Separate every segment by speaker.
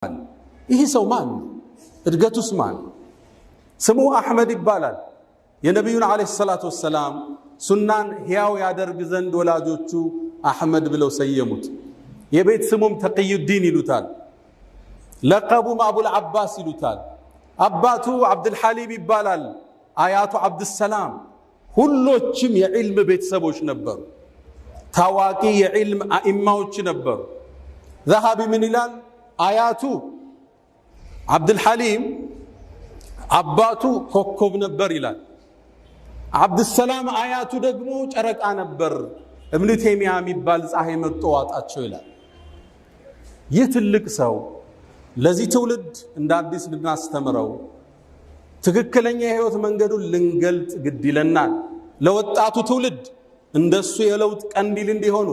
Speaker 1: ይህ ሰው ማን ነው? እድገቱስ ማን ነው? ስሙ አህመድ ይባላል። የነብዩን አለይሂ ሰላቱ ወሰላም ሱናን ሕያው ያደርግ ዘንድ ወላጆቹ አህመድ ብለው ሰየሙት። የቤት ስሙም ተቅዩዲን ይሉታል። ለቀቡም አቡል አባስ ይሉታል። አባቱ አብዱል ሐሊም ይባላል። አያቱ አብዱሰላም። ሁሎችም የዕልም ቤተሰቦች ነበሩ። ታዋቂ የዕልም አኢማዎች ነበሩ። ዘሃቢ ምን ይላል? አያቱ አብዱል ሐሊም አባቱ ኮከብ ነበር ይላል። አብዱሰላም አያቱ ደግሞ ጨረቃ ነበር። እብኑ ተይሚያ የሚባል ፀሐይ መጥቶ ዋጣቸው ይላል። ይህ ትልቅ ሰው ለዚህ ትውልድ እንደ አዲስ ልናስተምረው ትክክለኛ የህይወት መንገዱን ልንገልጥ ግድ ይለናል። ለወጣቱ ትውልድ እንደሱ የለውጥ ቀንዲል እንዲሆኑ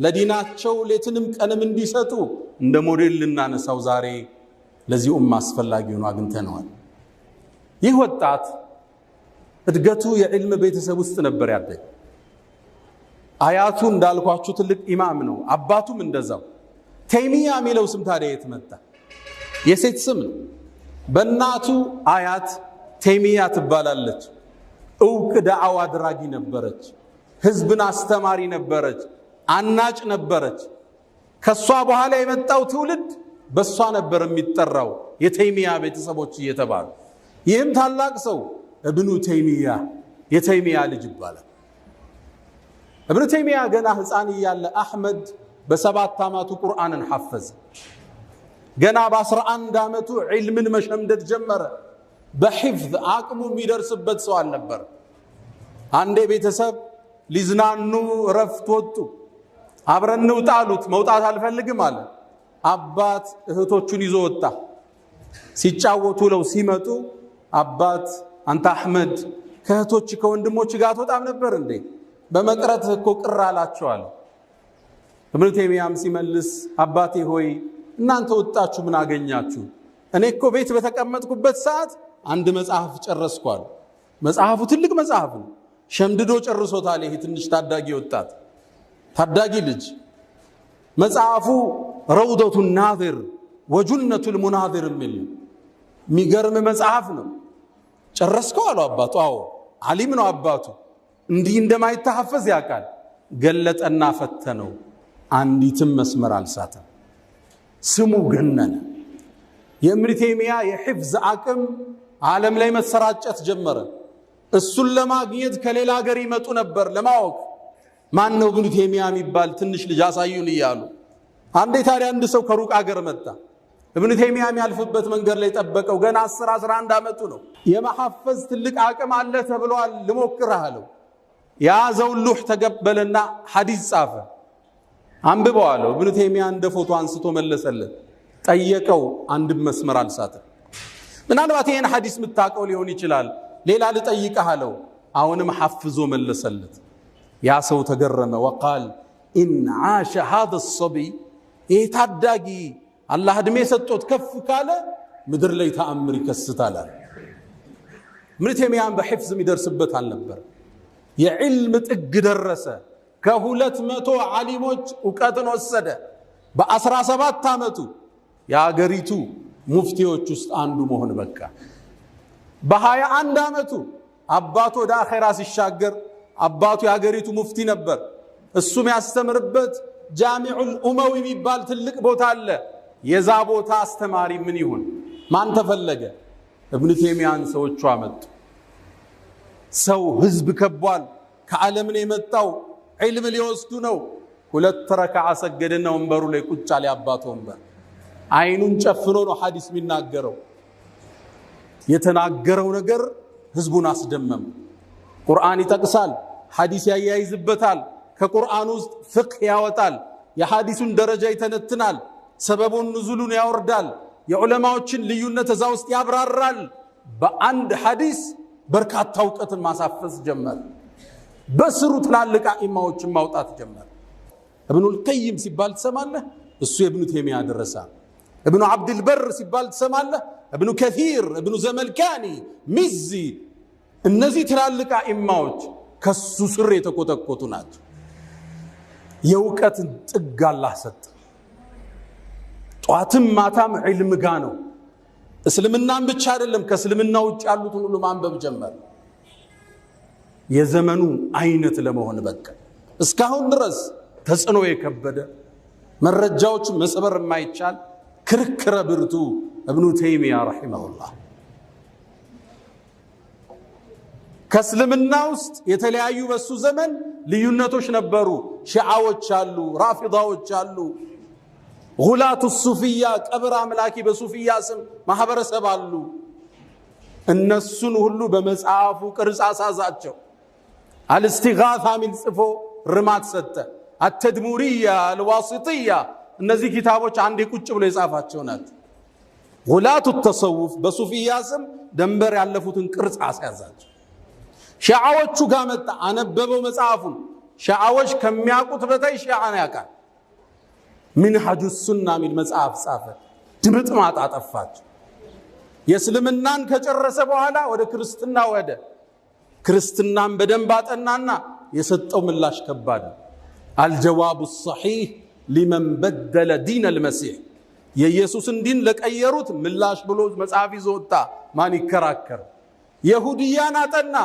Speaker 1: ለዲናቸው ሌትንም ቀንም እንዲሰጡ እንደ ሞዴል ልናነሳው ዛሬ ለዚህ ኡማ አስፈላጊ ሆኖ አግኝተነዋል። ይህ ወጣት እድገቱ የዕልም ቤተሰብ ውስጥ ነበር ያደገ። አያቱ እንዳልኳችሁ ትልቅ ኢማም ነው። አባቱም እንደዛው። ተይሚያ የሚለው ስም ታዲያ የት መጣ? የሴት ስም ነው። በእናቱ አያት ተይሚያ ትባላለች። እውቅ ዳዕዋ አድራጊ ነበረች። ህዝብን አስተማሪ ነበረች። አናጭ ነበረች። ከሷ በኋላ የመጣው ትውልድ በሷ ነበር የሚጠራው የተይሚያ ቤተሰቦች እየተባሉ። ይህም ታላቅ ሰው እብኑ ተይሚያ የተይሚያ ልጅ ይባላል። እብኑ ተይሚያ ገና ህፃን እያለ አህመድ በ7 ዓመቱ ቁርአንን ሐፈዘ። ገና በ11 ዓመቱ ዒልምን መሸምደድ ጀመረ። በሒፍዝ አቅሙ የሚደርስበት ሰው አልነበር። አንዴ ቤተሰብ ሊዝናኑ ረፍት ወጡ። አብረን እንውጣ አሉት። መውጣት አልፈልግም አለ። አባት እህቶቹን ይዞ ወጣ። ሲጫወቱ ለው ሲመጡ አባት አንተ አህመድ ከእህቶች ከወንድሞች ጋር አትወጣም ነበር እንዴ? በመቅረት እኮ ቅር አላቸዋል። እብኑ ተይሚያም ሲመልስ አባቴ ሆይ እናንተ ወጣችሁ ምን አገኛችሁ? እኔ እኮ ቤት በተቀመጥኩበት ሰዓት አንድ መጽሐፍ ጨረስኳል። መጽሐፉ ትልቅ መጽሐፍ ነው። ሸምድዶ ጨርሶታል። ይሄ ትንሽ ታዳጊ ወጣት ታዳጊ ልጅ መጽሐፉ ረውደቱ ናዚር ወጁነቱ ልሙናዚር የሚል የሚገርም መጽሐፍ ነው። ጨረስከው አሉ አባቱ። አዎ ዓሊም ነው አባቱ። እንዲህ እንደማይተሐፈዝ ያውቃል። ገለጠና ፈተነው። አንዲትም መስመር አልሳተም። ስሙ ገነነ። የእብኑ ተይሚያ የሒፍዝ አቅም ዓለም ላይ መሰራጨት ጀመረ። እሱን ለማግኘት ከሌላ ሀገር ይመጡ ነበር ለማወቅ ማን ነው እብኑ ተይሚያ የሚባል ትንሽ ልጅ አሳዩን እያሉ። አንዴ ታዲያ አንድ ሰው ከሩቅ ሀገር መጣ። እብኑ ተይሚያ የሚያልፍበት መንገድ ላይ ጠበቀው። ገና 10-11 ዓመቱ ነው። የመሐፈዝ ትልቅ አቅም አለ ተብሏል። ልሞክርህ አለው። የያዘውን ሉህ ተቀበለና ሐዲስ ጻፈ። አንብበዋለሁ። እብኑ ተይሚያ እንደ ፎቶ አንስቶ መለሰለት። ጠየቀው። አንድም መስመር አልሳተም። ምናልባት ይህን ሐዲስ የምታውቀው ሊሆን ይችላል፣ ሌላ ልጠይቅህ አለው። አሁንም ሐፍዞ መለሰለት። ያ ሰው ተገረመ። ወቃል ኢን ዓሸ ሃذا الصبي ይህ ታዳጊ አላህ ዕድሜ ሰጥቶት ከፍ ካለ ምድር ላይ ተአምር ይከስታል። እብኑ ተይሚያን በሒፍዝ የሚደርስበት አልነበር። የዕልም ጥግ ደረሰ። ከ200 ዓሊሞች እውቀትን ወሰደ። በ17 ዓመቱ የአገሪቱ ሙፍቲዎች ውስጥ አንዱ መሆን በቃ። በ21 ዓመቱ አባቱ ወደ አኼራ ሲሻገር አባቱ የአገሪቱ ሙፍቲ ነበር። እሱም ያስተምርበት ጃሚዑል ኡመዊ የሚባል ትልቅ ቦታ አለ። የዛ ቦታ አስተማሪ ምን ይሁን? ማን ተፈለገ? እብኑ ተይሚያን ሰዎቹ አመጡ። ሰው ህዝብ ከቧል። ከዓለም ነው የመጣው። ዒልም ሊወስዱ ነው። 2 ረክዓ ሰገደና ወንበሩ ላይ ቁጭ አለ። አባቱ ወንበር አይኑን ጨፍኖ ነው ሐዲስ የሚናገረው። የተናገረው ነገር ህዝቡን አስደመመ። ቁርአን ይጠቅሳል፣ ሐዲስ ያያይዝበታል። ከቁርአን ውስጥ ፍቅህ ያወጣል። የሐዲሱን ደረጃ ይተነትናል። ሰበቡን ንዙሉን ያወርዳል። የዑለማዎችን ልዩነት እዛ ውስጥ ያብራራል። በአንድ ሐዲስ በርካታ እውቀትን ማሳፈስ ጀመረ። በስሩ ትላልቅ አኢማዎችን ማውጣት ጀመረ። እብኑል ቀይም ሲባል ትሰማለህ? እሱ የእብኑ ተይሚያ ደረሳ። እብኑ ዓብድል በር ሲባል ትሰማለህ? እብኑ ከሲር፣ እብኑ ዘመልካኒ፣ ሚዚ። እነዚህ ትላልቅ አኢማዎች ከሱ ስር የተኮተኮቱ ናቸው። የእውቀትን ጥግ አላህ ሰጠ። ጧትም ማታም ዒልም ጋ ነው። እስልምናን ብቻ አይደለም ከእስልምና ውጭ ያሉትን ሁሉ ማንበብ ጀመረ። የዘመኑ አይነት ለመሆን በቃ እስካሁን ድረስ ተጽዕኖ የከበደ መረጃዎች መስበር የማይቻል ክርክረ ብርቱ እብኑ ተይሚያ ረሂመሁላህ ከእስልምና ውስጥ የተለያዩ በሱ ዘመን ልዩነቶች ነበሩ። ሺዓዎች አሉ፣ ራፊዳዎች አሉ፣ ጉላቱ ሱፊያ ቀብር አምላኪ በሱፊያ ስም ማህበረሰብ አሉ። እነሱን ሁሉ በመጽሐፉ ቅርጽ አሳዛቸው። አልስቲጋሳ ሚል ጽፎ ርማት ሰጠ። አተድሙሪያ አልዋሲጥያ እነዚህ ኪታቦች አንዴ ቁጭ ብሎ የጻፋቸው ናቸው። ጉላቱ ተሰውፍ በሱፊያ ስም ደንበር ያለፉትን ቅርጽ አስያዛቸው። ሺዓዎቹ ጋር መጣ፣ አነበበው መጽሐፉን። ሺዓዎች ከሚያውቁት በታይ ሺዓን ያውቃል። ሚንሃጁ ሱና ሚል መጽሐፍ ጻፈ። ድምጥማጥ አጠፋቸው። የእስልምናን ከጨረሰ በኋላ ወደ ክርስትና ወደ ክርስትናን በደንብ አጠናና የሰጠው ምላሽ ከባድ ነው። አልጀዋቡ ሰሒህ ሊመን በደለ ዲን አልመሲሕ የኢየሱስን ዲን ለቀየሩት ምላሽ ብሎ መጽሐፍ ይዞ ወጣ። ማን ይከራከር? የሁድያን አጠና።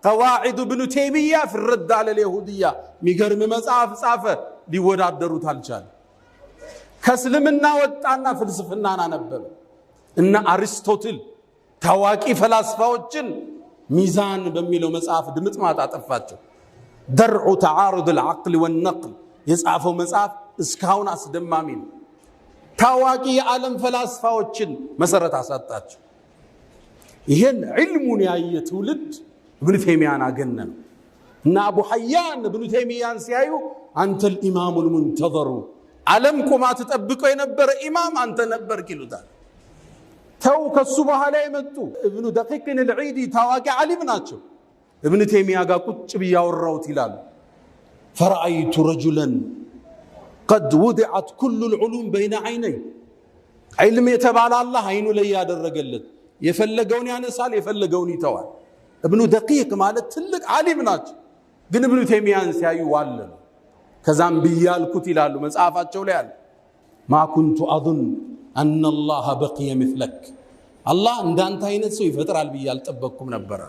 Speaker 1: ቀዋዒድ ብኑ ተይሚያ ፊ ረድ ዐለ ልየሁድያ ሚገርም መጽሐፍ ጻፈ። ሊወዳደሩት አልቻለም። ከእስልምና ወጣና ፍልስፍናን አነበበ። እነ አሪስቶትል ታዋቂ ፈላስፋዎችን ሚዛን በሚለው መጽሐፍ ድምጥማጥ አጠፋቸው። ደርዑ ተዓሩድ አልዓቅል ወነቅል የጻፈው መጽሐፍ እስካሁን አስደማሚ ነው። ታዋቂ የዓለም ፈላስፋዎችን መሰረት አሳጣቸው። ይሄን ዒልሙን ያየ ትውልድ እብኑ ተይሚያን አገነነ እና አቡ ሐያን እብኑ ተይሚያን ሲያዩ አንተ الامام المنتظر ዓለም ቆማ ተጠብቀው የነበረ ኢማም አንተ ነበርክ ይሉታል። ተው ከሱ በኋላ የመጡ እብኑ ደቂቅ አልዒዲ ታዋቂ ዓሊም ናቸው። እብኑ ተይሚያ ጋር ቁጭ ብያወራውት ይላሉ። فرأيت رجلا قد وضعت كل العلوم بين عيني علم የተባለ አላህ አይኑ ላይ ያደረገለት የፈለገውን ያነሳል የፈለገውን ይተዋል። እብኑ ደቂቅ ማለት ትልቅ ዓሊም ናቸው። ግን እብኑ ተይሚያን ሲያዩ ዋለሉ። ከዛም ብያልኩት ይላሉ መጽሐፋቸው ላይ አለ ማ ኩንቱ አظن ان الله بقي مثلك አላህ እንዳንተ አይነት ሰው ይፈጥራል ብዬ አልጠበቅኩም ነበር።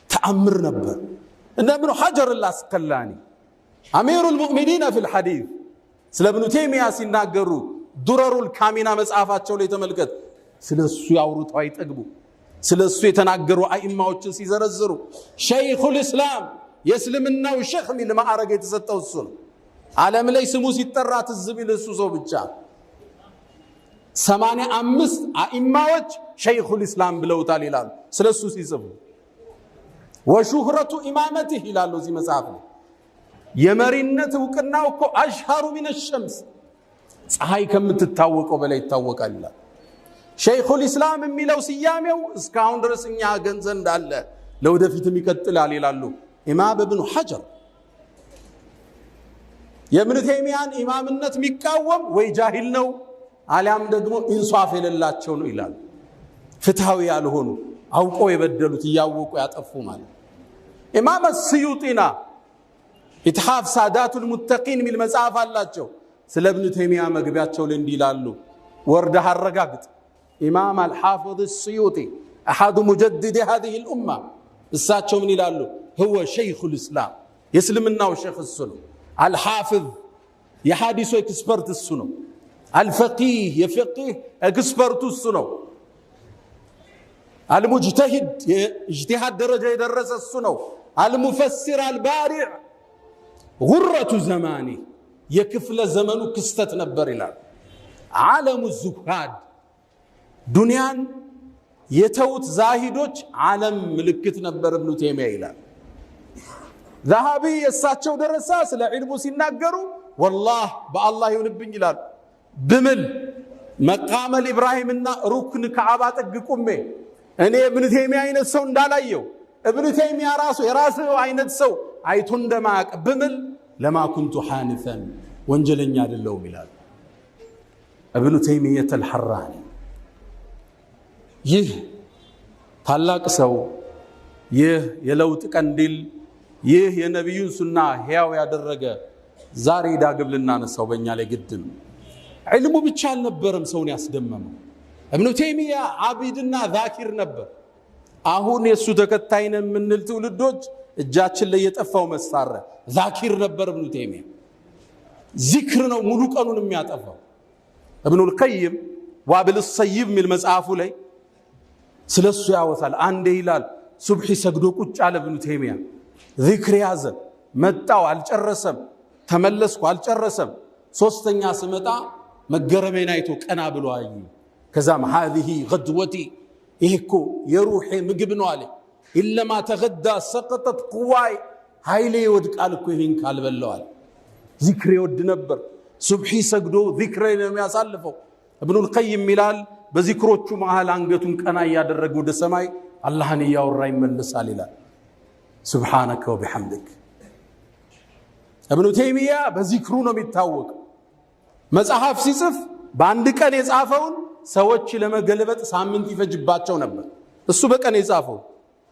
Speaker 1: ተአምር ነበር። እነ እብኑ ሐጀር አልአስቀላኒ አሚሩል ሙእሚኒን ፊል ሐዲስ ስለ እብኑ ተይሚያ ሲናገሩ ዱረሩል ካሚና መጽሐፋቸው ላይ ተመልከት። ስለሱ ያወሩት አይጠግቡ። ስለሱ የተናገሩ አኢማዎችን ሲዘረዝሩ ሸይኹል እስላም የእስልምናው ሼኽ ሚል ማዕረግ የተሰጠው እሱ ነው። ዓለም ላይ ስሙ ሲጠራ ትዝ ቢል እሱ ሰው ብቻ። 85 አኢማዎች ሸይኹል እስላም ብለውታል ይላሉ ስለሱ ሲጽፉ። ወሹህረቱ ኢማመቲህ ይላሉ እዚህ መጽሐፍ ላይ የመሪነት እውቅናው እኮ አሽሃሩ ሚነ ሸምስ ፀሐይ ከምትታወቀው በላይ ይታወቃል ይላል። ሸይኹል እስላም የሚለው ስያሜው እስካሁን ድረስ እኛ ገንዘብ እንዳለ ለወደፊትም ይቀጥላል ይላሉ ኢማም እብኑ ሐጀር። የእብኑ ተይሚያን ኢማምነት የሚቃወም ወይ ጃሂል ነው አሊያም ደግሞ ኢንሷፍ የሌላቸው ነው ይላሉ። ፍትሃዊ ያልሆኑ አውቀው የበደሉት እያወቁ ያጠፉ ማለት። ኢማም አስዩጢና ኢትሃፍ ሳዳቱል ሙተቂን ሚል መጽሐፍ አላቸው። ስለ እብኑ ተይሚያ መግቢያቸው ላይ እንዲህ ይላሉ። ወርደህ አረጋግጥ። ኢማም አልሐፊዝ አስዩጢ አሐዱ ሙጀድዲ هذه الامه እሳቸው ምን ይላሉ? هو شيخ الاسلام የእስልምናው ሼኽ እሱ ነው። አልሐፊዝ የሐዲሱ ኤክስፐርት እሱ ነው። አልፈቂህ የፍቂህ ኤክስፐርቱ እሱ ነው። አልሙጅተሂድ የኢጅቲሃድ ደረጃ የደረሰ እሱ ነው። አልሙፈሲር አልባሪዕ ጉረቱ ዘማኒ የክፍለ ዘመኑ ክስተት ነበር ይላል። ዓለሙ ዙሃድ ዱንያን የተውት ዛሂዶች ዓለም ምልክት ነበር እብኑ ተይሚያ ይላል። ዛሃቢ የእሳቸው ደረሳ ስለ ዒልሙ ሲናገሩ ወላህ በአላህ ይሁንብኝ ይላል ብምል መቃመል ኢብራሂምና ሩክን ከዓባ ጥግ ቁሜ እኔ እብኑ ተይሚያ አይነት ሰው እንዳላየው እብኑ ተይሚያ ራሱ የራሱ አይነት ሰው አይቶ እንደማያውቅ ብምል ለማ ኩንቱ ሓንፈን ወንጀለኛ አይደለሁም ይላል እብኑ ተይሚያ አልሐራኒ። ይህ ታላቅ ሰው ይህ የለውጥ ቀንዲል ይህ የነቢዩን ሱና ሕያው ያደረገ ዛሬ ዳግም ልናነሳው በእኛ ላይ ግድ ነው። ዕልሙ ብቻ አልነበረም ሰውን ያስደመመው። እብኑ ተይሚያ ዓቢድና ዛኪር ነበር። አሁን የሱ ተከታይ ነን የምንል ትውልዶች እጃችን ላይ የጠፋው መሳሪያ ዛኪር ነበር። እብኑ ተይሚያ ዚክር ነው ሙሉ ቀኑን የሚያጠፋው። እብኑል ቀይም ዋብል ሰይብ ሚል መጽሐፉ ላይ ስለሱ ያወሳል። አንዴ ይላል ሱብሒ ሰግዶ ቁጭ አለ እብኑ ተይሚያ፣ ዚክር ያዘ፣ መጣው አልጨረሰም፣ ተመለስኩ አልጨረሰም። ሶስተኛ ስመጣ መገረሜን አይቶ ቀና ብሎ አይ። ከዛም ሃዚህ ገድወቲ ይሄ እኮ የሩሄ ምግብ ነው አለ። ኢለማ ተገዳ ሰቀጠት ቁዋይ ኃይሌ ይወድቃል እኮ ይሄን ካልበላው አለ። ዚክር ይወድ ነበር። ሱብሒ ሰግዶ ዚክር ነው የሚያሳልፈው። እብኑል ቀይም ይላል በዚክሮቹ መሃል አንገቱን ቀና እያደረገ ወደ ሰማይ አላህን እያወራ ይመለሳል ይላል። ሱብሓነከ ወቢሐምድክ። እብኑ ተይሚያ በዚክሩ ነው የሚታወቀው። መጽሐፍ ሲጽፍ በአንድ ቀን የጻፈውን ሰዎች ለመገልበጥ ሳምንት ይፈጅባቸው ነበር። እሱ በቀን የጻፈው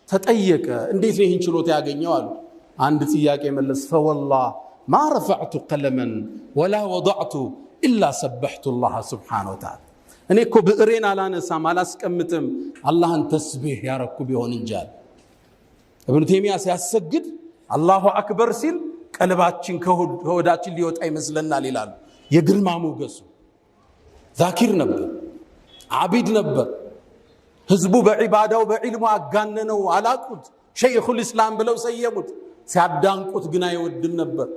Speaker 1: ተጠየቀ። እንዴት ነው ይህን ችሎታ ያገኘው አሉ። አንድ ጥያቄ መለስ። ፈወላህ ማ ረፈዕቱ ቀለመን ወላ ወضዕቱ ኢላ ሰበሕቱ ላህ ስብሓነ ወተዓላ። እኔ እኮ ብዕሬን አላነሳም አላስቀምጥም አላህን ተስቢሕ ያረኩ ቢሆን እንጂ አለ። እብኑ ተይሚያ ሲያሰግድ አላሁ አክበር ሲል ቀልባችን ከሆዳችን ሊወጣ ይመስለናል ይላሉ። የግርማ ሞገሱ ዛኪር ነበር፣ ዓቢድ ነበር። ህዝቡ በዒባዳው በዒልሙ አጋነነው፣ አላቁት፣ ሸይኹል ኢስላም ብለው ሰየሙት። ሲያዳንቁት ግን አይወድም ነበር።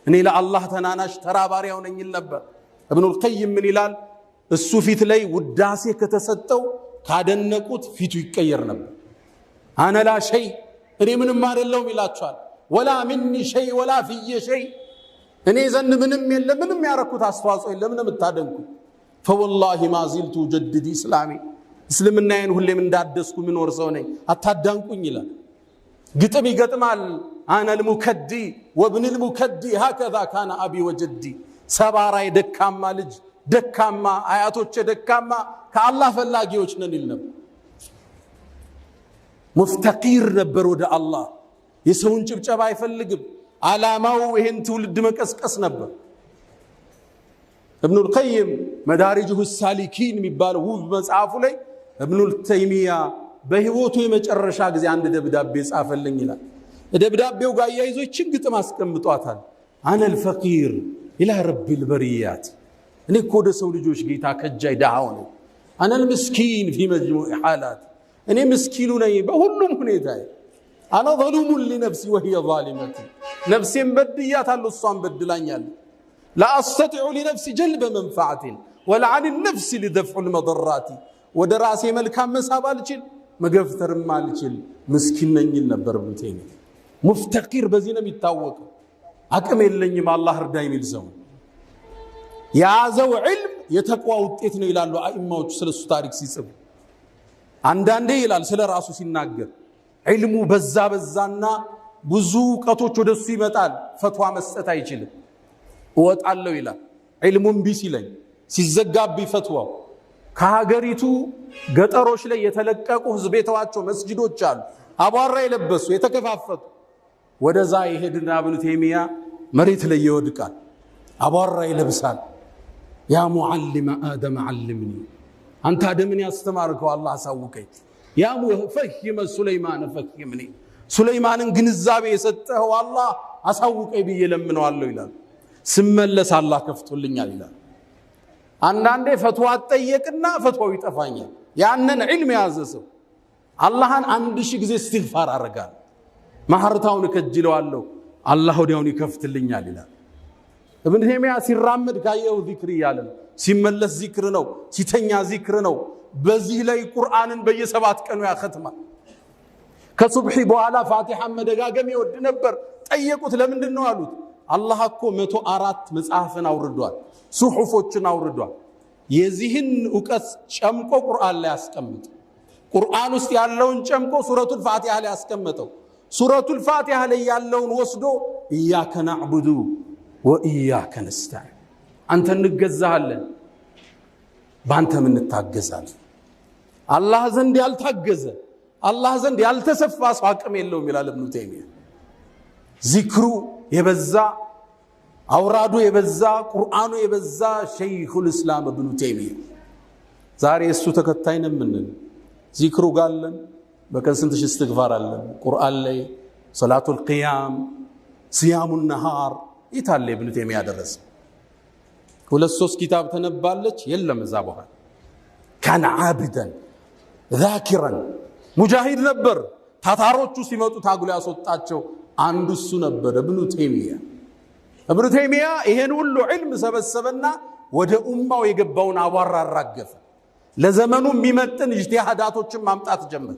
Speaker 1: እኔ ለአላህ ተናናሽ ተራባሪያው ነኝ ይል ነበር። እብኑል ቀይም ምን ይላል? እሱ ፊት ላይ ውዳሴ ከተሰጠው ካደነቁት ፊቱ ይቀየር ነበር። አነ ላ ሸይ እኔ ምንም አይደለሁም ይላቸዋል። ወላ ሚኒ ሸይ ወላ ፊየ ሸይ እኔ ዘንድ ምንም የለም፣ ምንም ያረኩት አስተዋጽኦ የለም። ለምን የምታደንቁ? ፈወላሂ ማ ዚልቱ ጀድዲ እስላሚ እስልምናዬን ሁሌም እንዳደስኩ ምኖር ሰው ነኝ፣ አታዳንቁኝ ይላል። ግጥም ይገጥማል። አነ ልሙከዲ ወብንል ሙከዲ ሃከዛ ካነ አቢ ወጀዲ። ሰባራይ ደካማ ልጅ ደካማ አያቶቼ ደካማ ከአላህ ፈላጊዎች ነን ይል ነበር። ሙፍተቂር ነበር ወደ አላህ። የሰውን ጭብጨባ አይፈልግም። ዓላማው ይህን ትውልድ መቀስቀስ ነበር። እብኑል ቀይም መዳሪጅሁ ሳሊኪን የሚባለው ውብ መጽሐፉ ላይ እብኑል ተይሚያ በህይወቱ የመጨረሻ ጊዜ አንድ ደብዳቤ ጻፈልኝ ይላል። ደብዳቤው ጋር ያይዞ ይችን ግጥም አስቀምጧታል። አነል ፈቂር ኢላ ረቢል በሪያት፣ እኔ እኮ ወደ ሰው ልጆች ጌታ ከጃይ ዳሃው ነኝ። አነል ምስኪን ፊ መጅሙዕ ሓላት፣ እኔ ምስኪኑ ነኝ በሁሉም ሁኔታ። አነ ዘሉሙን ሊነፍሲ ወሂየ ዛሊመቲ፣ ነፍሴን በድያታለሁ እሷን በድላኛለች። ላ አስተጢዑ ሊነፍሲ ጀልበ መንፈዓትን ወለዓን ነፍሲ ሊደፍዑ ልመضራቲ፣ ወደ ራሴ መልካም መሳብ አልችል መገፍተርም አልችል ምስኪን ነኝ ይል ነበር እብኑ ተይሚያ። ሙፍተቂር በዚህ ነው የሚታወቀው። አቅም የለኝም አላህ እርዳ የሚል ሰው። የያዘው ዕልም የተቅዋ ውጤት ነው ይላሉ አኢማዎቹ ስለሱ ታሪክ ሲጽፉ። አንዳንዴ ይላል ስለ ራሱ ሲናገር ዕልሙ በዛና ብዙ እውቀቶች ወደሱ ይመጣል፣ ፈትዋ መስጠት አይችልም። እወጣለሁ ይላል ዕልሙን ቢስ ይለኝ ሲዘጋብኝ ፈትዋው። ከሀገሪቱ ገጠሮች ላይ የተለቀቁ ህዝብ የተዋቸው መስጂዶች አሉ፣ አቧራ የለበሱ የተከፋፈቱ። ወደዛ ይሄድና እብኑ ተይሚያ መሬት ላይ ይወድቃል፣ አቧራ ይለብሳል። ያ ሙዓሊመ አደም ዓልምኒ፣ አንተ አደምን ያስተማርከው አላህ አሳውቀኝ። ያ ሙፈሂመ ሱለይማን ፈሂምኒ፣ ሱለይማንን ግንዛቤ የሰጠኸው አላህ አሳውቀኝ ብዬ ለምነዋለሁ ይላል። ስመለስ አላህ ከፍቶልኛል ይላል። አንዳንዴ ፈትዋ አጠየቅና ፈትዋው ይጠፋኛል። ያንን ዕልም የያዘ ሰው አላህን 1000 ጊዜ እስትግፋር አረጋል፣ ማህርታውን ከጅለዋለሁ አላህ ወዲያውን ይከፍትልኛል ይላል። እብኑ ተይሚያ ሲራመድ ካየው ዚክር እያለ ነው፣ ሲመለስ ዚክር ነው፣ ሲተኛ ዚክር ነው። በዚህ ላይ ቁርአንን በየ7 ቀኑ ያختማል። ከሱብሒ በኋላ ፋቲሃን መደጋገም ይወድ ነበር። ጠየቁት ለምንድን ነው አሉት። አላህ እኮ 104 መጽሐፍን አውርዷል፣ ሱሑፎችን አውርዷል። የዚህን ዕውቀት ጨምቆ ቁርአን ላይ ያስቀምጥ። ቁርአን ውስጥ ያለውን ጨምቆ ሱረቱል ፋቲሃ ላይ ያስቀምጠው። ሱረቱል ፋቲሃ ላይ ያለውን ወስዶ ኢያከ ነዕቡዱ ወኢያከ ነስተዒን፣ አንተ እንገዛሃለን ባንተም እንታገዛለን። አላህ ዘንድ ያልታገዘ አላህ ዘንድ ያልተሰፋ ሰው አቅም የለውም ይላል እብኑ ተይሚያ። ዚክሩ የበዛ አውራዱ የበዛ ቁርአኑ የበዛ ሸይኹል እስላም ኢብኑ ተይሚያ ዛሬ እሱ ተከታይ ነን ምን ዚክሩ ጋለን በቀን ስንት ሺህ እስትግፋር አለን ቁርአን ላይ ሰላቱል ቂያም ሲያሙን ነሃር ይታለ ኢብኑ ተይሚያ ደረሰ ሁለት ሶስት ኪታብ ተነባለች የለም እዛ በኋላ ካን ዓብደን ዛኪራን ሙጃሂድ ነበር ታታሮቹ ሲመጡ ታግሎ ያስወጣቸው አንዱ እሱ ነበር ኢብኑ ተይሚያ ይሄን ሁሉ ዒልም ሰበሰበና ወደ ኡማው የገባውን አቧራ አራገፈ ለዘመኑ የሚመጥን ኢጅቲሃዳቶችን ማምጣት ጀመረ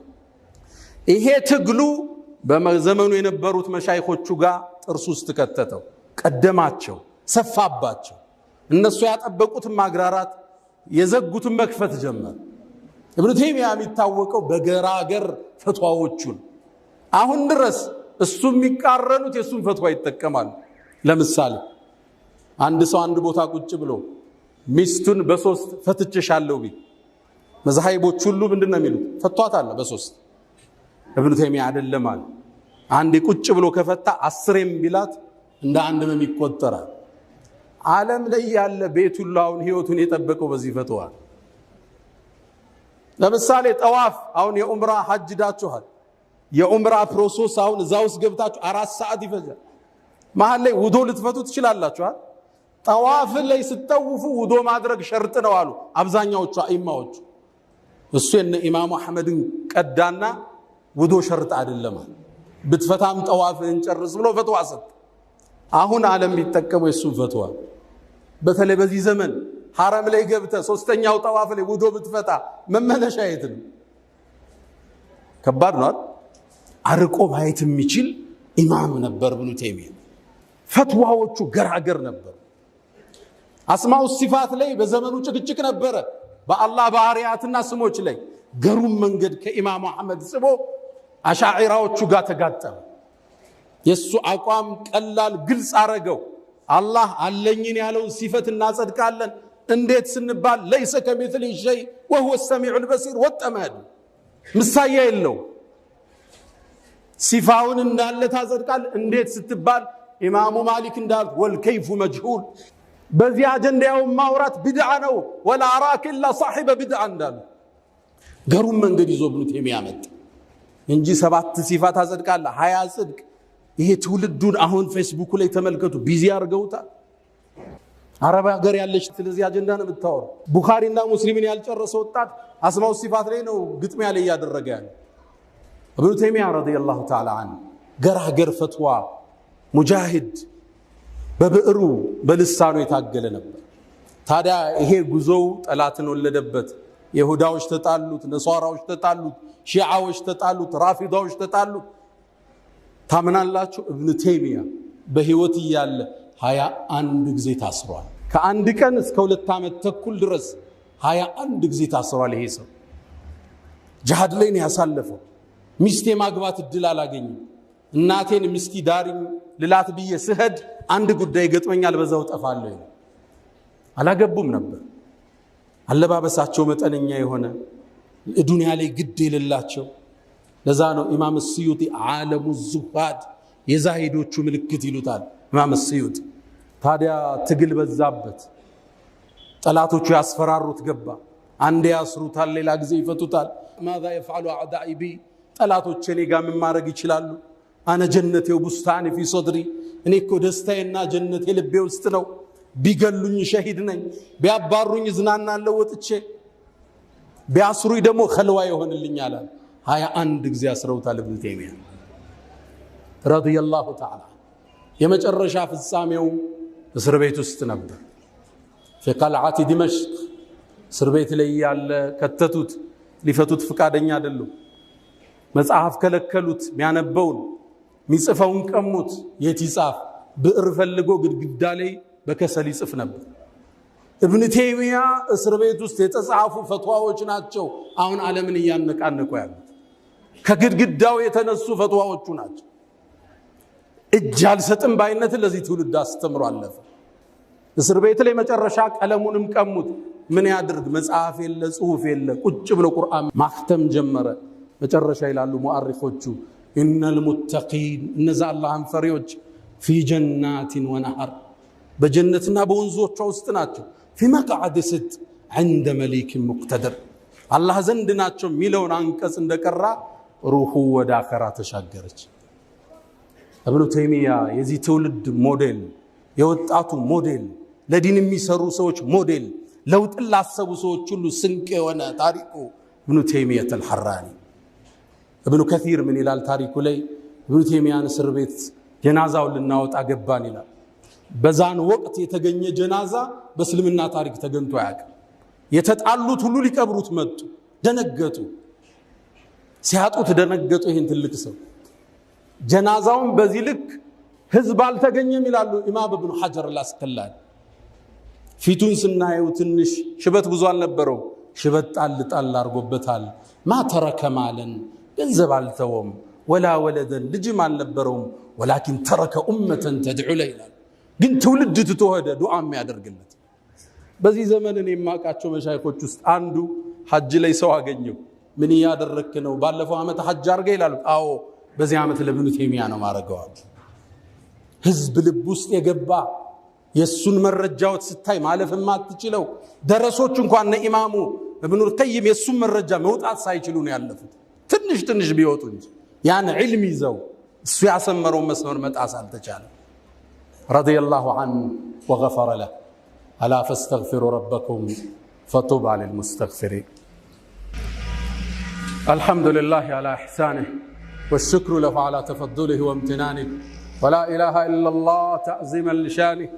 Speaker 1: ይሄ ትግሉ በዘመኑ የነበሩት መሻይኾቹ ጋር ጥርስ ውስጥ ከተተው ቀደማቸው ሰፋባቸው እነሱ ያጠበቁትን ማግራራት የዘጉትን መክፈት ጀመረ ኢብኑ ተይሚያ የሚታወቀው በገራገር ፈትዋዎቹን አሁን ድረስ እሱ የሚቃረኑት የሱን ፈትዋ ይተከማሉ ለምሳሌ አንድ ሰው አንድ ቦታ ቁጭ ብሎ ሚስቱን በሶስት ፈትቼሻለሁ ቢ መዛሂቦች ሁሉ ምንድነው የሚሉት ፈቷታል በሶስት ኢብኑ ተይሚያ አይደለም አለ አንድ ቁጭ ብሎ ከፈታ 10ም ቢላት እንደ አንድ ነው የሚቆጠራል ዓለም ላይ ያለ ቤት ሁሉ አሁን ህይወቱን የጠበቀው በዚህ ፈትዋ ለምሳሌ ጠዋፍ አሁን የኡምራ ሐጅ ዳችኋል የኡምራ ፕሮሰስ አሁን እዛውስ ገብታችሁ 4 ሰዓት ይፈጃል መሃል ላይ ውዶ ልትፈቱ ትችላላችሁ ጠዋፍ ላይ ስትጠውፉ ውዶ ማድረግ ሸርጥ ነው አሉ አብዛኛዎቹ አኢማዎቹ እሱ የነ ኢማሙ አህመድን ቀዳና ውዶ ሸርጥ አይደለም ብትፈታም ጠዋፍን ጨርስ ብሎ ፈትዋ ሰጥ አሁን ዓለም ቢጠቀመው የሱን ፈትዋ በተለይ በዚህ ዘመን ሐረም ላይ ገብተ ሶስተኛው ጠዋፍ ላይ ውዶ ብትፈታ መመለሻ የት ነው ከባድ ነው አርቆ ማየት የሚችል ኢማም ነበር ኢብኑ ተይሚያ ፈትዋዎቹ ገራገር ነበር አስማው ሲፋት ላይ በዘመኑ ጭቅጭቅ ነበረ በአላህ ባህሪያትና ስሞች ላይ ገሩም መንገድ ከኢማሙ አህመድ ጽቦ አሻዒራዎቹ ጋር ተጋጠመ የሱ አቋም ቀላል ግልጽ አረገው አላህ አለኝን ያለው ሲፈት እናጸድቃለን እንዴት ስንባል ለይሰ ከሚትሊ ሸይ ወሁወ ሰሚዑል በሲር ወጠመድ ምሳያ የለው ሲፋውን እንዳለ ታጸድቃል እንዴት ስትባል ኢማሙ ማሊክ እንዳል ወልከይፉ መጅሁል በዚህ አጀንዳው ማውራት ቢድዓ ነው ወላ አራክ ኢላ صاحب ቢድዓ እንዳሉ ገሩም መንገድ ይዞ ኢብኑ ተይሚያ መጣ እንጂ 7 ሲፋት ታጸድቃለ 20 ጽድቅ ይሄ ትውልዱን አሁን ፌስቡክ ላይ ተመልከቱ ቢዚ አርገውታል አረብ ሀገር ያለች ስለዚህ አጀንዳ ነው የምታወራው ቡኻሪና ሙስሊምን ያልጨረሰ ወጣት አስማው ሲፋት ላይ ነው ግጥሚያ ላይ ያደረገ ያለ ኢብኑ ተይሚያ ረዲየላሁ ተዓላ ዐንሁ ገራገር ፈትዋ ሙጃሂድ በብዕሩ በልሳኑ የታገለ ነበር ታዲያ ይሄ ጉዞው ጠላትን ወለደበት ይሁዳዎች ተጣሉት ነሷራዎች ተጣሉት ሺዓዎች ተጣሉት ራፊዳዎች ተጣሉት ታምናላችሁ ኢብኑ ተይሚያ በህይወት ያለ 21 ጊዜ ታስሯል ከአንድ ቀን እስከ 2 ዓመት ተኩል ድረስ 21 ጊዜ ታስሯል ይሄ ሰው ጂሃድ ላይ ነው ያሳለፈው ሚስቴ ማግባት እድል አላገኘም እናቴን ምስኪ ዳሪኝ ልላት ብዬ ስሄድ አንድ ጉዳይ ገጥመኛል በዛው ጠፋለሁ አላገቡም ነበር አለባበሳቸው መጠነኛ የሆነ ዱንያ ላይ ግድ የሌላቸው ለዛ ነው ኢማም السيوطي ዓለሙ الزهاد የዛሂዶቹ ምልክት ይሉታል ኢማም السيوطي ታዲያ ትግል በዛበት ጠላቶቹ ያስፈራሩት ገባ አንዴ ያስሩታል ሌላ ጊዜ ይፈቱታል ماذا يفعل اعدائي بي ጠላቶቼ እኔ ጋር ምን ማድረግ ይችላሉ انا جنتي وبستاني في صدري እኔ እኮ ደስታዬና ጀነቴ ልቤ ውስጥ ነው ቢገሉኝ ሸሂድ ነኝ ቢያባሩኝ ዝናናለው ወጥቼ ቢያስሩኝ ደግሞ ኸልዋ ይሆንልኛል 21 ጊዜ አስረውታል ኢብኑ ተይሚያ ረዲየላሁ ተዓላ የመጨረሻ ፍጻሜው እስር ቤት ውስጥ ነበር في قلعة دمشق እስር ቤት ላይ ያለ ከተቱት ሊፈቱት ፍቃደኛ አይደሉም መጽሐፍ ከለከሉት ሚያነበውን ሚጽፈውን ቀሙት የት ይጻፍ ብዕር ፈልጎ ግድግዳ ላይ በከሰል ይጽፍ ነበር ኢብኑ ተይሚያ እስር ቤት ውስጥ የተጻፉ ፈትዋዎች ናቸው አሁን ዓለምን ያነቃነቁ ያሉት ከግድግዳው የተነሱ ፈትዋዎቹ ናቸው እጅ አልሰጥም ባይነት ለዚህ ትውልድ አስተምሮ አለፈ እስር ቤት ላይ መጨረሻ ቀለሙንም ቀሙት ምን ያድርግ መጽሐፍ የለ ጽሁፍ የለ ቁጭ ብሎ ቁርአን ማክተም ጀመረ መጨረሻ ይላሉ ሙአሪፎቹ ኢነል ሙተቂን እነዛ አላህን ፈሪዎች في جنات ونهر በጀነትና በወንዞቿ ውስጥ ናቸው። في مقعد صدق عند مليك مقتدر አላህ ዘንድ ናቸው ሚለውን አንቀጽ እንደቀራ ሩሁ ወደ አኺራ ተሻገረች። ኢብኑ ተይሚያ የዚህ ትውልድ ሞዴል፣ የወጣቱ ሞዴል፣ ለዲን የሚሰሩ ሰዎች ሞዴል፣ ለውጥ ላሰቡ ሰዎች ሁሉ ስንቅ የሆነ ታሪኩ ኢብኑ ተይሚያ አልሐራኒ። ኢብኑ ከሲር ምን ይላል ታሪኩ ላይ? ኢብኑ ተይሚያን እስር ቤት ጀናዛውን ልናወጣ ገባን ይላል። በዛን ወቅት የተገኘ ጀናዛ በእስልምና ታሪክ ተገኝቶ አያውቅም። የተጣሉት ሁሉ ሊቀብሩት መጡ፣ ደነገጡ። ሲያጡት ደነገጡ። ይሄን ትልቅ ሰው ጀናዛውን በዚህ ልክ ህዝብ አልተገኘም ይላሉ ኢማም ኢብኑ ሐጀር አልአስቀላኒ። ፊቱን ስናየው ትንሽ ሽበት ብዙ አልነበረው፣ ሽበት ጣል ጣል አርጎበታል። ማ ተረከ ማለን ገንዘብ አልተወም፣ ወላ ወለደን ልጅም አልነበረውም፣ ወላኪን ተረከ ኡመተን ተድዑ ለይላል። ግን ትውልድ ትተወደ ዱዓ የሚያደርግለት። በዚህ ዘመን እኔ የማውቃቸው መሻይኾች ውስጥ አንዱ ሐጅ ላይ ሰው አገኘው። ምን ያደረክ ነው? ባለፈው ዓመት ሐጅ አርገ ይላሉ። አዎ በዚህ ዓመት ለኢብኑ ተይሚያ ነው ማረጋው። ህዝብ ልብ ውስጥ የገባ የሱን መረጃዎች ስታይ ማለፍ ማትችለው ደረሶች እንኳን ኢማሙ ኢብኑ ቀይም የሱን መረጃ መውጣት ሳይችሉ ነው ያለፉት። ትንሽ ትንሽ ቢወጡ እንጂ ያን ዒልም ይዘው እሱ ያሰመረው መስመር መጣስ አልተቻለ። ረዲየላሁ ዐንሁ ወገፈረ ለሁ አላ ፈስተግፊሩ ረበኩም ፈጡባ ሊልሙስተግፊሪን። አልሐምዱሊላህ ዐላ ኢሕሳኒህ ወሽክሩ ለሁ ዐላ ተፈዱሊህ ወምትናኒህ ወላ ኢላሃ ኢለላህ ተዕዚመን ሊሻኒህ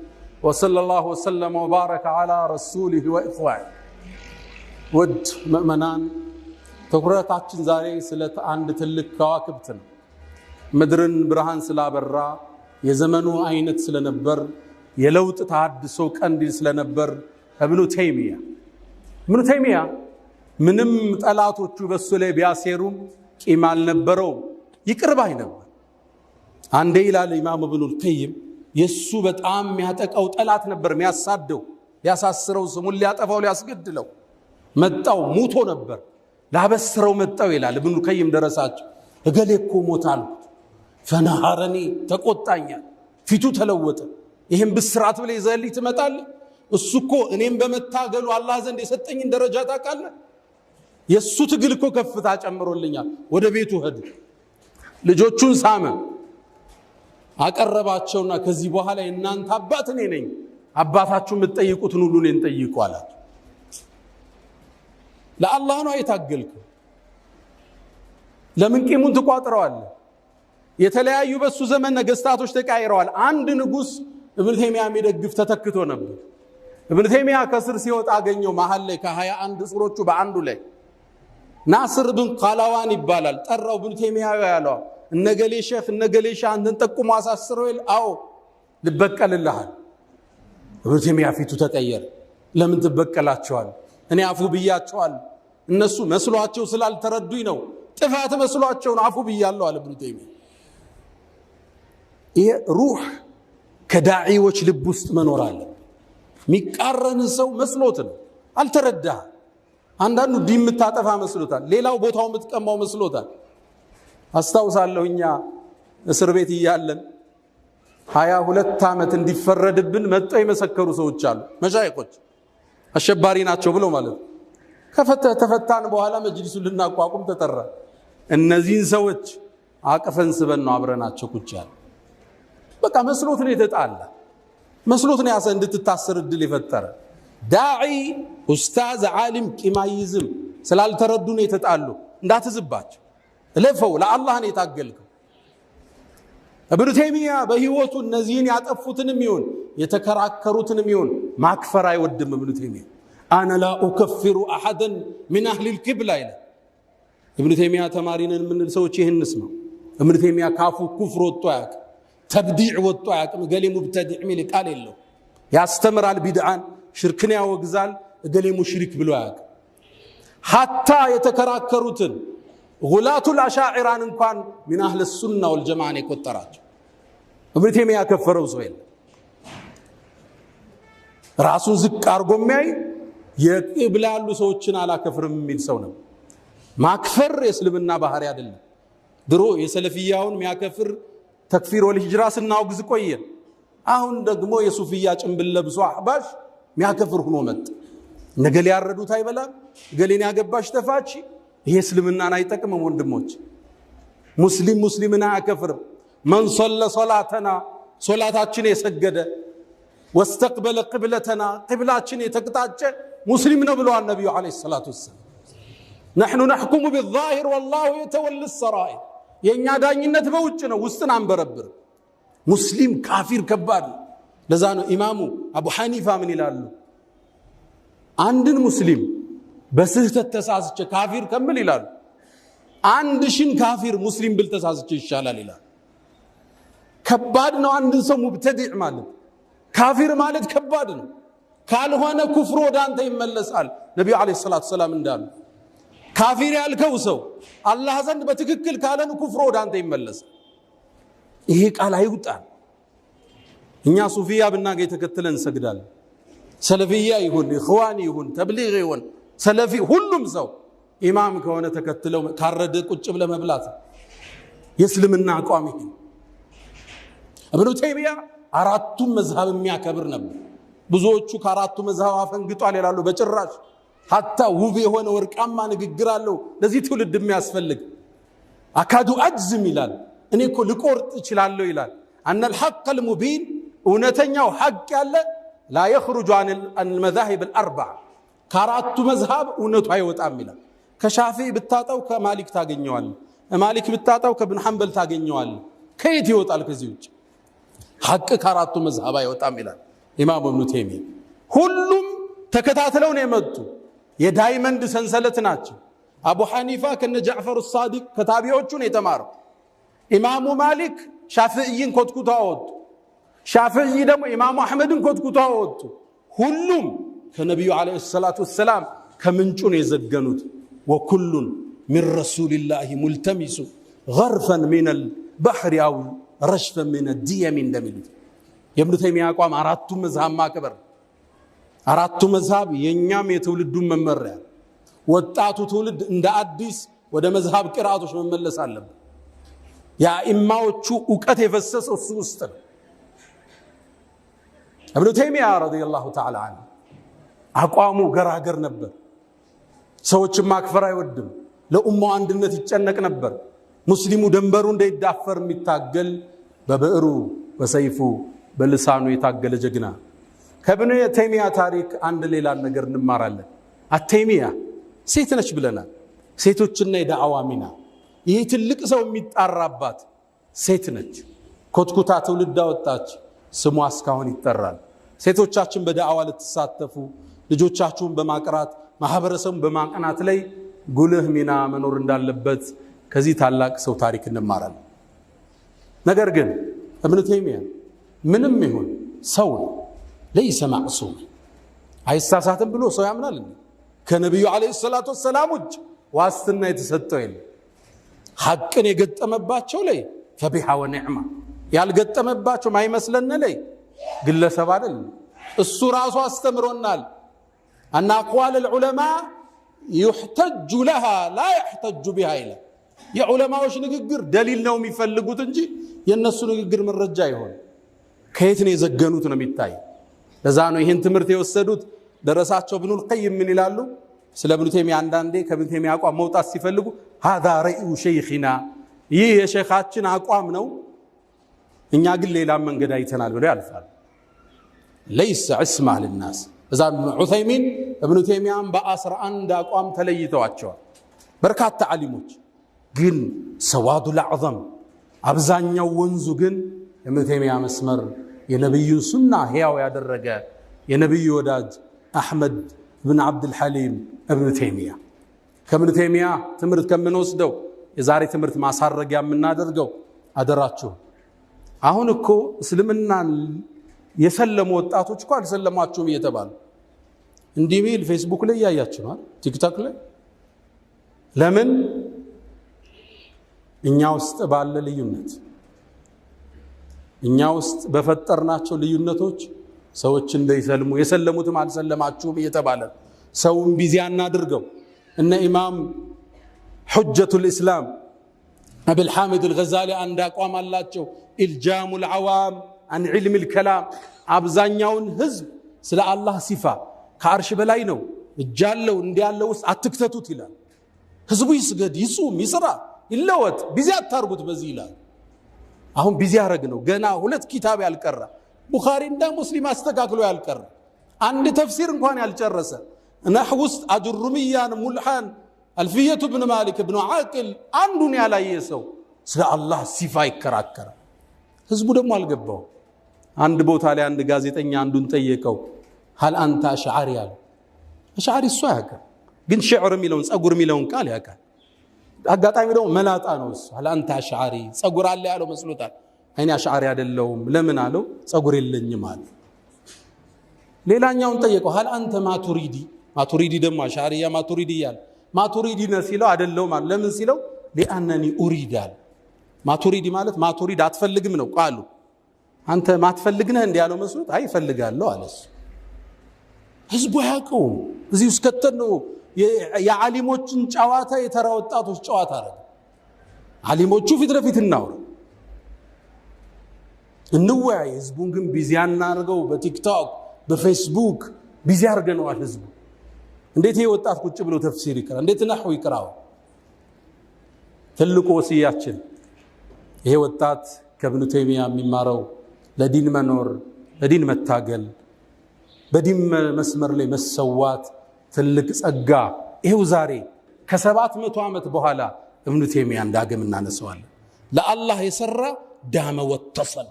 Speaker 1: ወሰለላሁ ወሰለም ወባረከ ዐላ ረሱሊህ ወኢኽዋኒህ። ውድ ምእመናን፣ ትኩረታችን ዛሬ ስለ አንድ ትልቅ ከዋክብት ነው። ምድርን ብርሃን ስላበራ፣ የዘመኑ አይነት ስለነበር፣ የለውጥ ተሐድሶ ቀንዲል ስለነበር ኢብኑ ተይሚያ ምንም ጠላቶቹ በሱ ላይ ቢያሴሩም ቂም አልነበረውም፣ ይቅር ባይ ነበር። አንዴ ይላል ኢማም ኢብኑ ቀይም የሱ በጣም የሚያጠቃው ጠላት ነበር፣ የሚያሳደው፣ ሊያሳስረው፣ ስሙን ሊያጠፋው፣ ሊያስገድለው መጣው። ሙቶ ነበር ላበስረው መጣው ይላል ኢብኑ ቀይም ደረሳቸው። እገሌ እኮ ሞታል ፈነሐረኒ ተቆጣኛል፣ ፊቱ ተለወጠ። ይሄን ብስራት ብለ ይዘህልኝ ትመጣለህ? እሱ እኮ እኔም በመታገሉ አላህ ዘንድ የሰጠኝን ደረጃ ታውቃለህ? የሱ ትግል እኮ ከፍታ ጨምሮልኛል። ወደ ቤቱ ሄዱ፣ ልጆቹን ሳመ፣ አቀረባቸውና ከዚህ በኋላ እናንተ አባት እኔ ነኝ፣ አባታችሁ የምትጠይቁትን ሁሉ እኔን ጠይቁ አላቸው። ለአላህ ነው የታገልከው። ለምን ቂሙን ትቋጥረዋለህ? የተለያዩ በሱ ዘመን ነገስታቶች ተቃይረዋል። አንድ ንጉስ ኢብኑ ተይሚያ የሚደግፍ ተተክቶ ነበር። ኢብኑ ተይሚያ ከስር ሲወጣ አገኘው መሃል ላይ ከ21 ጽሮቹ በአንዱ ላይ ናስር ብን ቃላዋን ይባላል። ጠራው። ኢብኑ ተይሚያ ያለው እነገሌ ሼኽ እነገሌ ሻህ አንተን ጠቁሞ አሳስረው ይል። አዎ ልበቀልልሃል። ኢብኑ ተይሚያ ፊቱ ተቀየረ። ለምን ትበቀላቸዋል? እኔ አፉ ብያቸዋል። እነሱ መስሏቸው ስላልተረዱኝ ነው። ጥፋት መስሏቸው ነው አፉ ብያለሁ አለ ኢብኑ ተይሚያ። ይሄ ሩህ ከዳዒዎች ልብ ውስጥ መኖር አለ። ሚቃረን ሰው መስሎት ነው፣ አልተረዳህ። አንዳንዱ ዲን የምታጠፋ መስሎታል፣ ሌላው ቦታው የምትቀማው መስሎታል። አስታውሳለሁ እኛ እስር ቤት እያለን 22 ዓመት እንዲፈረድብን መጥተው የመሰከሩ ሰዎች አሉ። መሻይኾች አሸባሪ ናቸው ብለው ማለት ነው። ተፈታን በኋላ መጅሊሱን ልናቋቁም ተጠራ። እነዚህን ሰዎች አቅፈን ስበን ነው አብረናቸው ቁጭ ያለ። በቃ መስሎት ነው የተጣላ፣ መስሎት ነው ያሰ እንድትታሰር እድል የፈጠረ። ዳዒ ኡስታዝ ዓሊም ቂማይዝም ስላልተረዱ ነው የተጣሉ። እንዳትዝባቸው፣ ለፈው ለአላህ ነው የታገልከው። ኢብኑ ተይሚያ በህይወቱ እነዚህን ያጠፉትንም ይሁን የተከራከሩትንም ይሁን ማክፈር አይወድም። ኢብኑ ተይሚያ አነ ላ ኡከፍሩ አሐደን ሚን አህሊ ልቂብላ ይላል። ኢብኑ ተይሚያ ተማሪነን የምንል ሰዎች ይህን እንስማው። ኢብኑ ተይሚያ ካፉ ኩፍር ወጥቶ አያውቅም፣ ተብዲዕ ወጥቶ አያውቅም። እገሌ ሙብተዲዕ ሚል ቃል የለው። ያስተምራል፣ ቢድዓን ሽርክን ያወግዛል። እገሌ ሙሽሪክ ብሎ አያውቅም። ሐታ የተከራከሩትን ጉላቱል አሻዒራን እንኳን ሚን አህለ ሱና ወልጀማዓ የቆጠራቸው ኢብኑ ተይሚያ ያከፈረው ሰው የለም። ራሱን ዝቅ አርጎ የሚያይ የቂብላ ያሉ ሰዎችን አላከፍርም የሚል ሰው ነው። ማክፈር የእስልምና ባህሪ አይደለም። ድሮ የሰለፊያውን የሚያከፍር ተክፊር ወልሂጅራ ስናወግዝ ቆየን። አሁን ደግሞ የሱፊያ ጭንብል ለብሶ አህባሽ ሚያከፍር ሆኖ መጣ። ነገ ሊያረዱት አይበላም፣ ገሌን ያገባሽ ተፋች። ይሄ እስልምናን አይጠቅምም ወንድሞች። ሙስሊም ሙስሊምን አያከፍርም። መን ሶለ ሶላተና ሶላታችን የሰገደ ወስተቅበለ ቅብለተና ቅብላችን የተቅጣጨ ሙስሊም ነው ብለዋል ነቢዩ ዓለይሂ ሰላቱ ወሰላም። ነሕኑ ነሕኩሙ ቢዛሂር ወላሁ የተወሊ ሰራኢር። የእኛ ዳኝነት በውጭ ነው፣ ውስጥን አንበረብር። ሙስሊም ካፊር ከባድ ነው። ለዛ ነው ኢማሙ አቡ ሐኒፋ ምን ይላሉ? አንድን ሙስሊም በስህተት ተሳስቼ ካፊር ከምል ይላሉ 1000 ካፊር ሙስሊም ብል ተሳስቼ ይሻላል ይላል። ከባድ ነው አንድን ሰው ሙብተዲዕ ማለት። ካፊር ማለት ከባድ ነው። ካልሆነ ኩፍሩ ወደ አንተ ይመለሳል። ነቢዩ ዓለይሂ ሰላቱ ወሰላም እንዳሉ ካፊር ያልከው ሰው አላህ ዘንድ በትክክል ካለን ኩፍሩ ወደ አንተ ይመለሳል። ይሄ ቃል አይውጣል። እኛ ሱፊያ ብናገኝ ተከትለን እንሰግዳለን። ሰለፊያ ይሁን ኢኽዋን ይሁን ተብሊግ ይሁን ሰለፊ ሁሉም ሰው ኢማም ከሆነ ተከትለው ካረደ ቁጭ ብለ መብላት የእስልምና አቋም ይሄ። ኢብኑ ተይሚያ አራቱም መዝሃብ የሚያከብር ነበር። ብዙዎቹ ከአራቱ መዝሃብ አፈንግጧል ይላሉ። በጭራሽ ሐታ ውብ የሆነ ወርቃማ ንግግር አለው ለዚህ ትውልድ የሚያስፈልግ። አካዱ አጅዝም ይላል፣ እኔ እኮ ልቆርጥ እችላለሁ ይላል። አነል ሐቅ ሙቢን እውነተኛው ሐቅ ያለ ላ የኽሩጁ አን አልመዛሂብ አልአርበዓ ከአራቱ መዝሃብ እውነቱ አይወጣም ይላል። ከሻፊዒ ብታጣው ከማሊክ ታገኘዋል፣ ማሊክ ብታጣው ከብን ሐንበል ታገኘዋል። ከየት ይወጣል ከዚህ ውጭ? ሐቅ ከአራቱ መዝሃብ አይወጣም ይላል ኢማሙ ኢብኑ ተይሚያ። ሁሉም ተከታትለው ነው የመጡ፣ የዳይመንድ ሰንሰለት ናቸው። አቡ ሐኒፋ ከነ ጃዕፈር ሳዲቅ ከታቢዎቹ ነው የተማረው። ኢማሙ ማሊክ ሻፊዒን ኮትኩታ ወጡ፣ ሻፊዒ ደግሞ ኢማሙ አሕመድን ኮትኩታ ወጡ። ሁሉም ከነቢዩ ዓለይሂ ሰላቱ ወሰላም ከምንጩ ነው የዘገኑት። ወኩሉን ሚን ረሱሊላሂ ሙልተሚሱ ገርፈን ሚነል ባህሪ አው ረሽፈን ሚነ ዲየሚ እንደሚሉት የኢብኑ ተይሚያ አቋም አራቱ መዝሃብ ማክበር። አራቱ መዝሃብ የኛም የትውልዱን መመሪያ። ወጣቱ ትውልድ እንደ አዲስ ወደ መዝሃብ ቅራአቶች መመለስ አለበት። የአኢማዎቹ ዕውቀት የፈሰሰው እሱ ውስጥ ነው። ኢብኑ ተይሚያ ረዲየላሁ ተዓላ ዐንሁ አቋሙ ገራገር ነበር። ሰዎችን ማክፈር አይወድም። ለኡማው አንድነት ይጨነቅ ነበር። ሙስሊሙ ደንበሩ እንዳይዳፈር የሚታገል በብዕሩ በሰይፉ በልሳኑ የታገለ ጀግና። ከኢብኑ ተይሚያ ታሪክ አንድ ሌላ ነገር እንማራለን። አተይሚያ ሴት ነች ብለናል። ሴቶችና የዳዕዋ ሚና ይህ ትልቅ ሰው የሚጣራባት ሴት ነች። ኮትኩታ ትውልድ አወጣች። ስሟ እስካሁን ይጠራል። ሴቶቻችን በዳዕዋ ልትሳተፉ ልጆቻችሁን በማቅራት ማህበረሰቡን በማቅናት ላይ ጉልህ ሚና መኖር እንዳለበት ከዚህ ታላቅ ሰው ታሪክ እንማራለን። ነገር ግን ኢብኑ ተይሚያ ምንም ይሁን ሰው ለይሰ ማዕሱም አይሳሳትም ብሎ ሰው ያምናል። ከነቢዩ ዓለይሂ ሰላቱ ወሰላም ውጭ ዋስትና የተሰጠው የለም። ሐቅን የገጠመባቸው ላይ ፈቢሃ ወኒዕማ፣ ያልገጠመባቸው ማይመስለን ላይ ግለሰብ አይደል። እሱ ራሱ አስተምሮናል። አና አቅዋል الዑለማ ይحتج لها لا يحتج بها ይላል። የዑለማዎች ንግግር ደሊል ነው የሚፈልጉት እንጂ የነሱ ንግግር መረጃ ይሆን ከየት ነው የዘገኑት ነው የሚታይ። ለዛ ነው ይሄን ትምህርት የወሰዱት ደረሳቸው ኢብኑል ቀይም ምን ይላሉ ስለ ኢብኑ ተይሚያ። አንዳንዴ ከኢብኑ ተይሚያ አቋም መውጣት ሲፈልጉ هذا رأي شيخنا ይህ የሼኻችን አቋም ነው፣ እኛ ግን ሌላ መንገድ አይተናል ብለው ያልፋል። ليس عصمة للناس። እዛ ዑሰይሚን ኢብኑ ተይሚያን በ11 አቋም ተለይተዋቸዋል። በርካታ ዓሊሞች ግን ሰዋዱል አዕዘም አብዛኛው ወንዙ ግን ኢብኑ ተይሚያ መስመር የነብዩን ሱና ሕያው ያደረገ የነብዩ ወዳጅ አሕመድ ብን ዓብዱል ሐሊም ኢብኑ ተይሚያ። ከኢብኑ ተይሚያ ትምህርት ከምንወስደው የዛሬ ትምህርት ማሳረጊያ የምናደርገው አደራችሁ፣ አሁን እኮ እስልምናን የሰለሙ ወጣቶች እኮ አልሰለማችሁም እየተባሉ እንዲህ ሚል ፌስቡክ ላይ ያያችኋል፣ ቲክቶክ ላይ። ለምን? እኛ ውስጥ ባለ ልዩነት፣ እኛ ውስጥ በፈጠርናቸው ልዩነቶች ሰዎች እንዳይሰልሙ የሰለሙትም አልሰለማችሁም እየተባለ ሰውን ቢዚ አናድርገው። እነ ኢማም ሑጀቱል ኢስላም አብል ሐሚድ አልገዛሊ አንድ አቋም አላቸው። ኢልጃሙል ዐዋም عن علم الكلام አብዛኛውን ህዝብ ስለ አላህ ሲፋ ከአርሽ በላይ ነው እጃለው እንዲያለው ውስጥ አትክተቱት ይላል ህዝቡ ይስገድ ይጹም ይስራ ይለወጥ ቢዚ አታርጉት በዚህ ይላል አሁን ቢዚ ያረግ ነው ገና ሁለት ኪታብ ያልቀራ ቡኻሪ እንደ ሙስሊም አስተካክሎ ያልቀራ አንድ ተፍሲር እንኳን ያልጨረሰ ነህው ውስጥ አጅሩሚያን ሙልሃን አልፊየቱ ኢብኑ ማሊክ ኢብኑ ዓቂል አንዱን ያላየ ሰው ስለ አላህ ሲፋ ይከራከራ ህዝቡ ደግሞ አልገባው አንድ ቦታ ላይ አንድ ጋዜጠኛ አንዱን ጠየቀው هل انت اشعري ያለ اشعري እሱ ያውቃል ግን ሽዕር ሚለውን ጸጉር ሚለውን ቃል ያውቃል አጋጣሚ ደግሞ መላጣ ነው እሱ هل انت اشعري ጸጉር አለ ያለው መስሎታል አይኔ አሽዓሪ አይደለም ለምን አለው ጸጉር የለኝም አለ ሌላኛውን ጠየቀው هل انت ማቱሪዲ ደግሞ አሽዓሪያ ማቱሪዲ ያለ ማቱሪዲ ነው ሲለው አይደለም አለ ለምን ሲለው لانني اريد ማቱሪዲ ማለት ማቱሪድ አትፈልግም ነው ቃሉ አንተ ማትፈልግነህ እንዲያለው መስሎት አይ ፈልጋለሁ አለስ ህዝቡ ያቀው እዚህ ውስጥ ከተነው የዓሊሞችን ጨዋታ የተራ ወጣቶች ጨዋታ አረጋ ዓሊሞቹ ፊት ለፊት እንወያይ ህዝቡን ግን ቢዚ ያናርገው በቲክቶክ በፌስቡክ ቢዚ አርገነዋል ህዝቡ እንዴት ይሄ ወጣት ቁጭ ብሎ ተፍሲር ይቀራ እንዴት ነህው ይቀራው ትልቁ ወሲያችን ይሄ ወጣት ከኢብኑ ተይሚያ የሚማረው ለዲን መኖር ለዲን መታገል በዲን መስመር ላይ መሰዋት ትልቅ ጸጋ ይሄው ዛሬ ከ700 ዓመት በኋላ ኢብኑ ተይሚያ እንዳገም እናነሳዋለን ለአላህ የሰራ ዳመ ወተሰል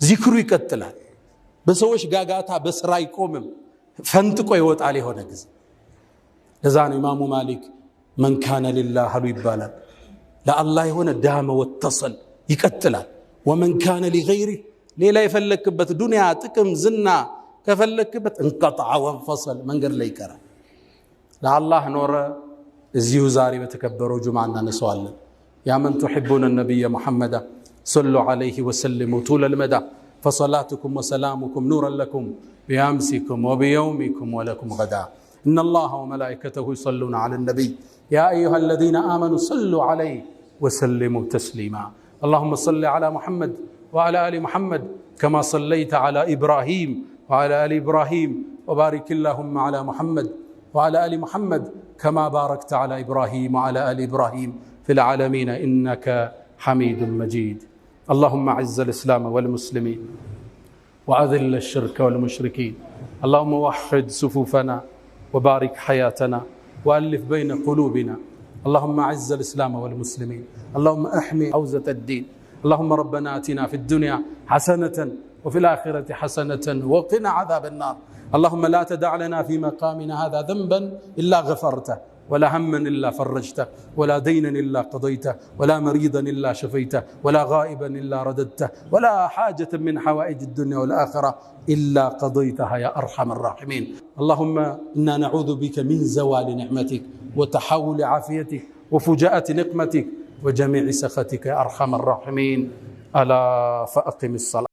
Speaker 1: ዚክሩ ይቀጥላል በሰዎች ጋጋታ በስራ አይቆምም ፈንጥቆ ይወጣል የሆነ ጊዜ ለዛ ነው ኢማሙ ማሊክ من كان لله አሉ ይባላል ለአላህ የሆነ ዳመ ወተሰል ይቀጥላል ومن كان لغيره ሌላ የፈለክበት ዱንያ ጥቅም ዝና ከፈለክበት እንقطع وانفصل መንገድ ላይ ይቀራል ለአላህ ኖረ እዚሁ ዛሬ በተከበረው ጁምዓ እናነሳዋለን يا من تحبون النبي محمد صلوا عليه وسلموا طول المدى فصلاتكم وسلامكم نورا لكم بأمسكم وبيومكم ولكم غدا إن الله وملائكته يصلون على النبي يا أيها الذين آمنوا صلوا عليه وسلموا تسليما اللهم صل على محمد وعلى آل محمد كما صليت على إبراهيم وعلى آل إبراهيم وبارك اللهم على محمد وعلى آل محمد كما باركت على إبراهيم وعلى آل إبراهيم في العالمين إنك حميد مجيد اللهم أعز الإسلام والمسلمين وأذل الشرك والمشركين اللهم وحد صفوفنا وبارك حياتنا وألف بين قلوبنا اللهم أعز الإسلام والمسلمين اللهم احمي حوزة الدين اللهم ربنا آتنا في الدنيا حسنة وفي الآخرة حسنة وقنا عذاب النار اللهم لا تدع لنا في مقامنا هذا ذنبا إلا غفرته ولا هما إلا فرجته ولا دينا إلا قضيته ولا مريضا إلا شفيته ولا غائبا إلا رددته ولا حاجة من حوائج الدنيا والآخرة إلا قضيتها يا أرحم الراحمين اللهم إنا نعوذ بك من زوال نعمتك وتحول عافيتك وفجاءة نقمتك وجميع سخطك يا أرحم الراحمين ألا فأقم الصلاة